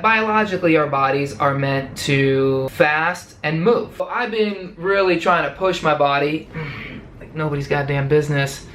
that biologically our bodies are meant to fast and move. So I've been really trying to push my body like nobody's goddamn business.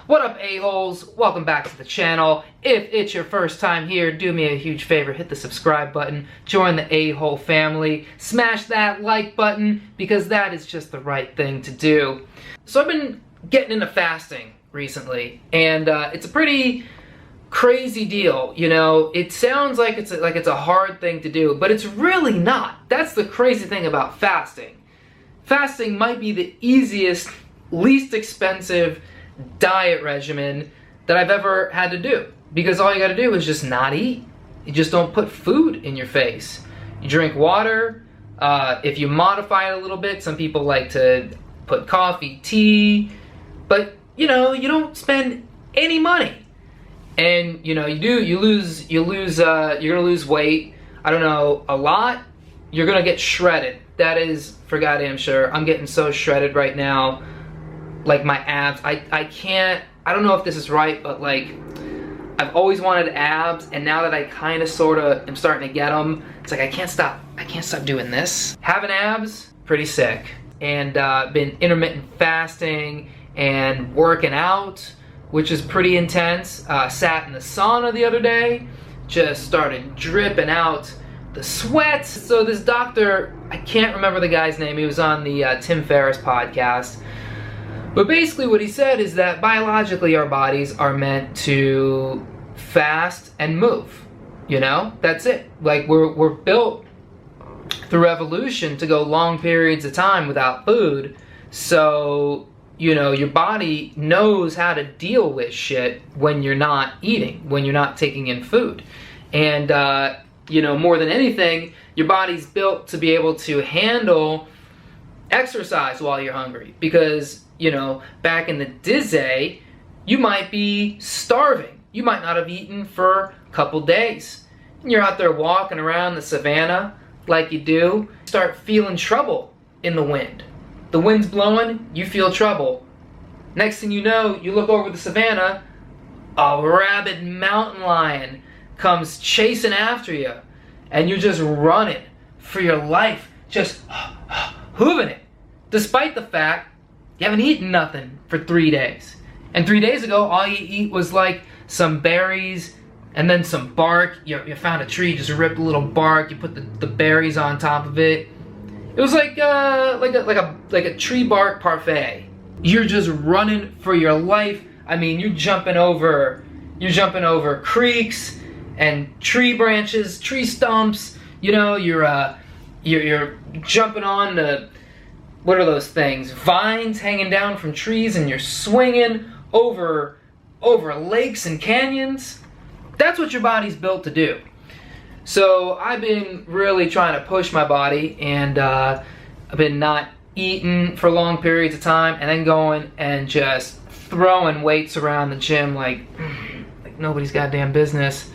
What up, a-holes? Welcome back to the channel. If it's your first time here, do me a huge favor, hit the subscribe button, join the a-hole family, smash that like button, because that is just the right thing to do. So I've been getting into fasting recently, and it's a pretty crazy deal. You know, it sounds like it's a hard thing to do, but it's really not. That's the crazy thing about fasting. Fasting might be the easiest, least expensive diet regimen that I've ever had to do, because all you gotta do is just not eat. You just don't put food in your face. You drink water. If you modify it a little bit, some people like to put coffee, tea, but you know, you don't spend any money. And you know, you're gonna lose weight. I don't know, a lot. You're gonna get shredded. That is for goddamn sure. I'm getting so shredded right now. Like my abs, I don't know if this is right, but like, I've always wanted abs, and now that I kind of sort of am starting to get them, it's like I can't stop doing this. Having abs, pretty sick. And been intermittent fasting and working out, which is pretty intense. Sat in the sauna the other day, just started dripping out the sweat. So this doctor, I can't remember the guy's name, he was on the Tim Ferriss podcast. But basically what he said is that biologically our bodies are meant to fast and move. You know, that's it. Like we're built through evolution to go long periods of time without food. So, you know, your body knows how to deal with shit when you're not eating, when you're not taking in food. And, you know, more than anything, your body's built to be able to handle exercise while you're hungry. Because, you know, back in the day, you might be starving. You might not have eaten for a couple days. And you're out there walking around the savannah like you do. Start feeling trouble in the wind. The wind's blowing, you feel trouble. Next thing you know, you look over the savannah, a rabid mountain lion comes chasing after you. And you're just running for your life, just hooving it. Despite the fact you haven't eaten nothing for 3 days. And 3 days ago, all you eat was like some berries and then some bark. You found a tree, just ripped a little bark, you put the berries on top of it. It was like a tree bark parfait. You're just running for your life. I mean, you're jumping over creeks and tree branches, tree stumps. You know, you're jumping on the, what are those things? Vines hanging down from trees, and you're swinging over lakes and canyons. That's what your body's built to do. So I've been really trying to push my body, and I've been not eating for long periods of time, and then going and just throwing weights around the gym like nobody's goddamn business.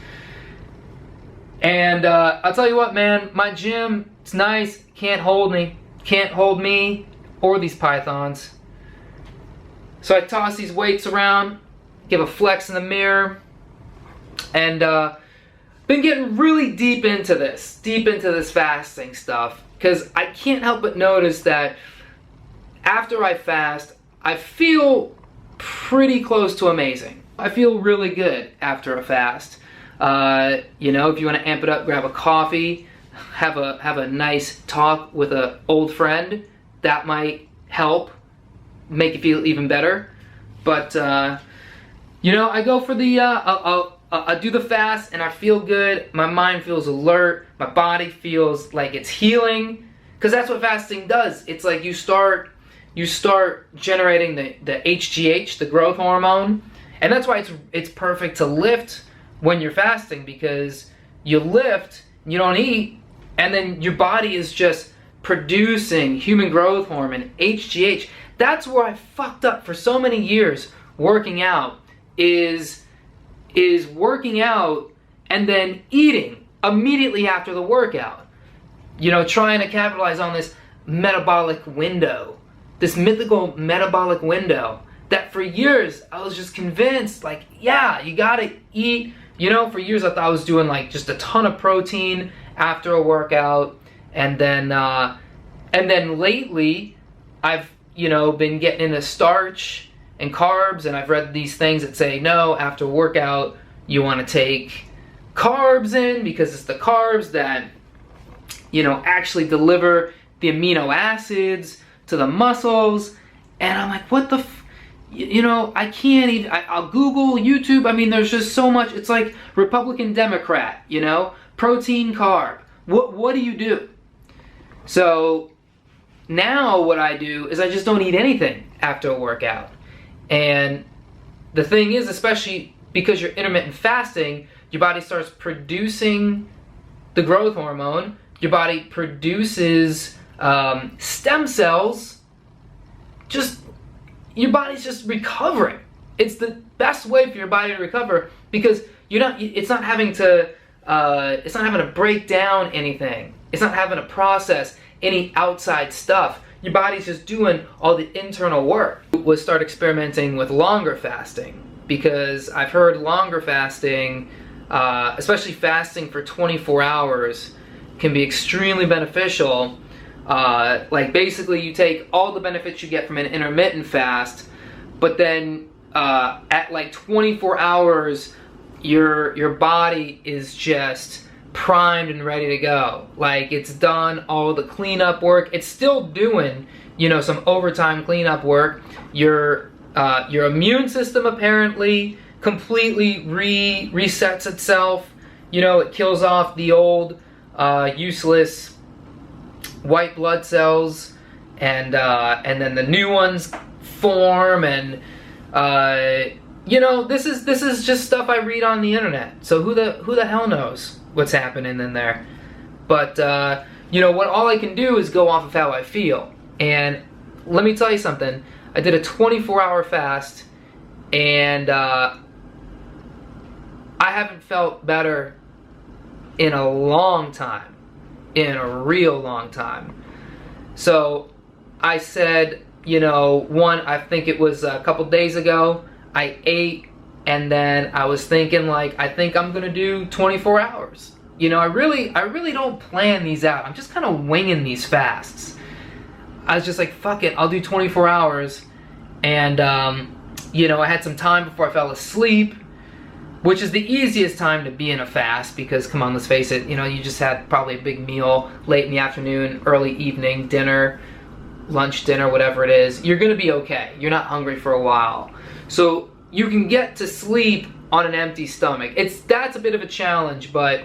And I'll tell you what, man, my gym, it's nice, can't hold me. Can't hold me or these pythons. So I toss these weights around, give a flex in the mirror, and been getting really deep into this fasting stuff, because I can't help but notice that after I fast, I feel pretty close to amazing. I feel really good after a fast. You know, if you want to amp it up, grab a coffee, have a nice talk with an old friend. That might help make you feel even better. But you know, I go for the I do the fast and I feel good. My mind feels alert. My body feels like it's healing, because that's what fasting does. It's like you start generating the HGH, the growth hormone, and that's why it's perfect to lift when you're fasting, because you lift, you don't eat, and then your body is just producing human growth hormone, HGH. That's where I fucked up for so many years working out, is working out and then eating immediately after the workout. You know, trying to capitalize on this metabolic window, this mythical metabolic window that for years I was just convinced, like, yeah, you gotta eat You know, for years I thought I was doing like just a ton of protein after a workout, and then lately I've, you know, been getting into starch and carbs, and I've read these things that say no, after workout you want to take carbs in because it's the carbs that, you know, actually deliver the amino acids to the muscles. And I'm like, what the you know, I can't even, I'll Google, YouTube, I mean, there's just so much. It's like Republican, Democrat, you know, protein, carb. What do you do? So now what I do is I just don't eat anything after a workout. And the thing is, especially because you're intermittent fasting, your body starts producing the growth hormone. Your body produces stem cells. Your body's just recovering. It's the best way for your body to recover because it's not having to break down anything. It's not having to process any outside stuff. Your body's just doing all the internal work. We'll start experimenting with longer fasting because I've heard longer fasting, especially fasting for 24 hours, can be extremely beneficial. Like basically you take all the benefits you get from an intermittent fast, but then at like 24 hours, your body is just primed and ready to go. Like it's done all the cleanup work. It's still doing, you know, some overtime cleanup work. Your immune system apparently completely resets itself. You know, it kills off the old useless white blood cells, and then the new ones form, and you know, this is just stuff I read on the internet. So who the hell knows what's happening in there? But you know what? All I can do is go off of how I feel. And let me tell you something. I did a 24-hour fast, and I haven't felt better in a long time. In a real long time. So I said, you know, I think it was a couple days ago, I ate, and then I was thinking like, I think I'm gonna do 24 hours. You know, I really don't plan these out. I'm just kind of winging these fasts. I was just like, fuck it, I'll do 24 hours. And you know, I had some time before I fell asleep, which is the easiest time to be in a fast because, come on, let's face it, you know, you just had probably a big meal late in the afternoon, early evening, dinner, lunch, dinner, whatever it is. You're gonna be okay. You're not hungry for a while. So you can get to sleep on an empty stomach. That's a bit of a challenge, but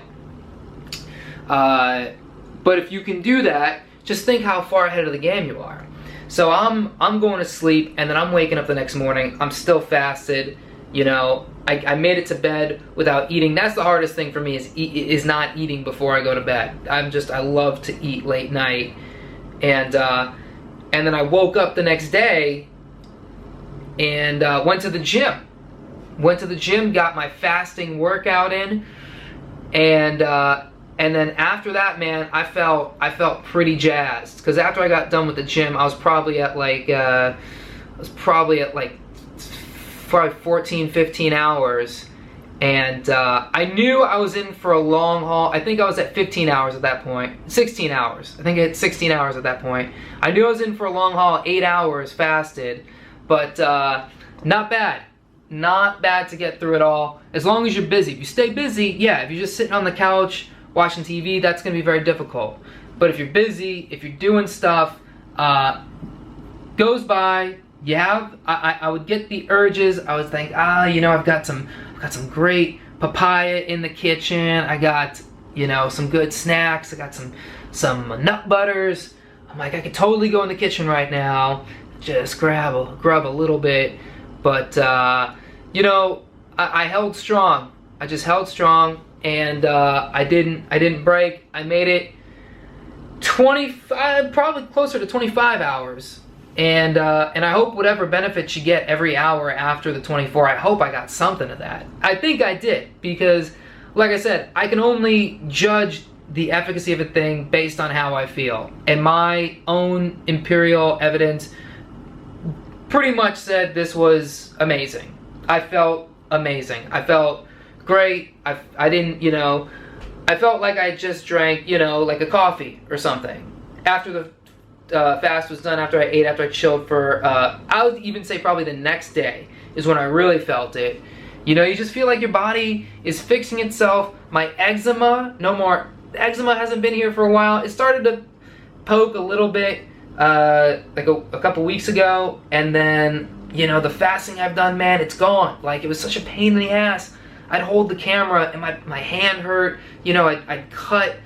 if you can do that, just think how far ahead of the game you are. So I'm going to sleep, and then I'm waking up the next morning. I'm still fasted, you know. I made it to bed without eating. That's the hardest thing for me is not eating before I go to bed. I love to eat late night. And then I woke up the next day and went to the gym. Went to the gym, got my fasting workout in, and then after that, man, I felt pretty jazzed. Because after I got done with the gym, I was probably at like 14, 15 hours, and I knew I was in for a long haul. I think I was at 15 hours at that point, 16 hours. I think I hit 16 hours at that point. I knew I was in for a long haul, 8 hours fasted, but not bad. Not bad to get through it all, as long as you're busy. If you stay busy, yeah, if you're just sitting on the couch watching TV, that's gonna be very difficult. But if you're busy, if you're doing stuff, goes by. I would get the urges. I would think, you know, I've got some great papaya in the kitchen. I got, you know, some good snacks. I got some nut butters. I'm like, I could totally go in the kitchen right now, just grab a little bit. But you know, I held strong. I just held strong, and I didn't break. I made it 25, probably closer to 25 hours. And I hope whatever benefits you get every hour after the 24, I hope I got something of that. I think I did, because, like I said, I can only judge the efficacy of a thing based on how I feel. And my own empirical evidence pretty much said this was amazing. I felt amazing. I felt great. I didn't, you know, I felt like I just drank, you know, like a coffee or something. After the fast was done, after I ate, after I chilled for, I would even say probably the next day is when I really felt it. You know, you just feel like your body is fixing itself. My eczema, no more. Eczema hasn't been here for a while. It started to poke a little bit like a couple weeks ago, and then, you know, the fasting I've done, man, it's gone. Like, it was such a pain in the ass. I'd hold the camera and my hand hurt. You know, I'd cut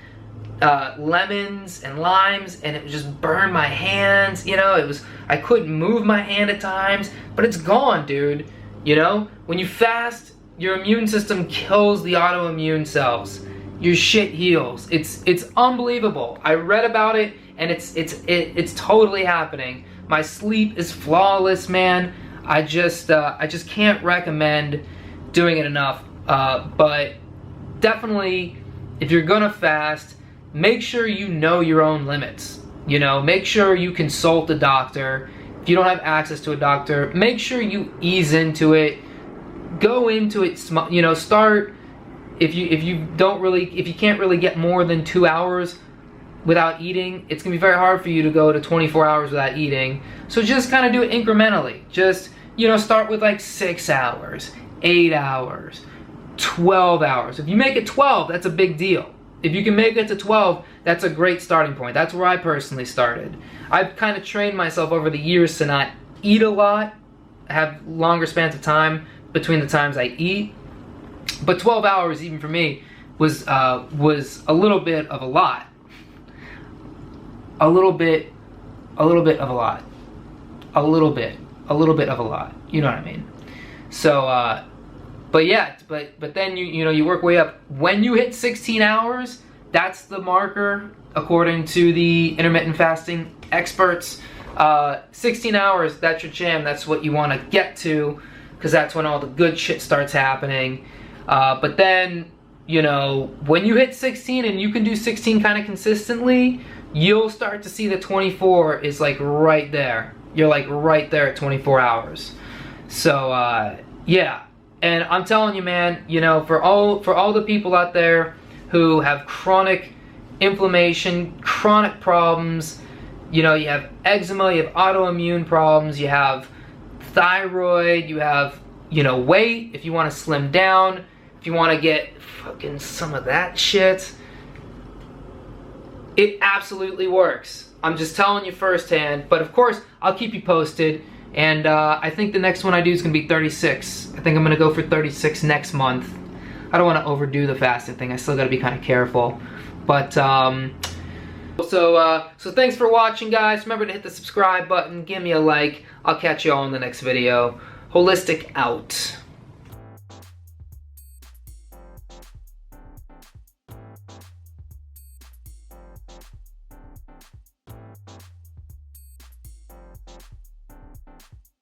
lemons and limes and it would just burn my hands. You know, I couldn't move my hand at times, but it's gone, dude. You know, when you fast, your immune system kills the autoimmune cells. Your shit heals. It's unbelievable. I read about it, and it's totally happening. My sleep is flawless, man. I just can't recommend doing it enough. But definitely, if you're gonna fast, make sure you know your own limits. You know, make sure you consult a doctor. If you don't have access to a doctor, make sure you ease into it. Go into it, you know, start, if you can't really get more than 2 hours without eating, it's gonna be very hard for you to go to 24 hours without eating. So just kind of do it incrementally. Just, you know, start with like 6 hours, 8 hours, 12 hours. If you make it 12, that's a big deal. If you can make it to 12, that's a great starting point. That's where I personally started. I've kind of trained myself over the years to not eat a lot, have longer spans of time between the times I eat. But 12 hours, even for me, was a little bit of a lot. A little bit of a lot. A little bit of a lot. You know what I mean? So, but yeah, but then you know, you work way up. When you hit 16 hours, that's the marker, according to the intermittent fasting experts. 16 hours, that's your jam. That's what you want to get to, because that's when all the good shit starts happening. But then, you know, when you hit 16 and you can do 16 kind of consistently, you'll start to see the 24 is like right there. You're like right there at 24 hours. So, yeah. And I'm telling you, man, you know, for all the people out there who have chronic inflammation, chronic problems, you know, you have eczema, you have autoimmune problems, you have thyroid, you have, you know, weight, if you want to slim down, if you want to get fucking some of that shit, it absolutely works. I'm just telling you firsthand, but of course, I'll keep you posted. And I think the next one I do is going to be 36. I think I'm going to go for 36 next month. I don't want to overdo the fasting thing. I still got to be kind of careful. But, so thanks for watching, guys. Remember to hit the subscribe button. Give me a like. I'll catch you all in the next video. Holistic out.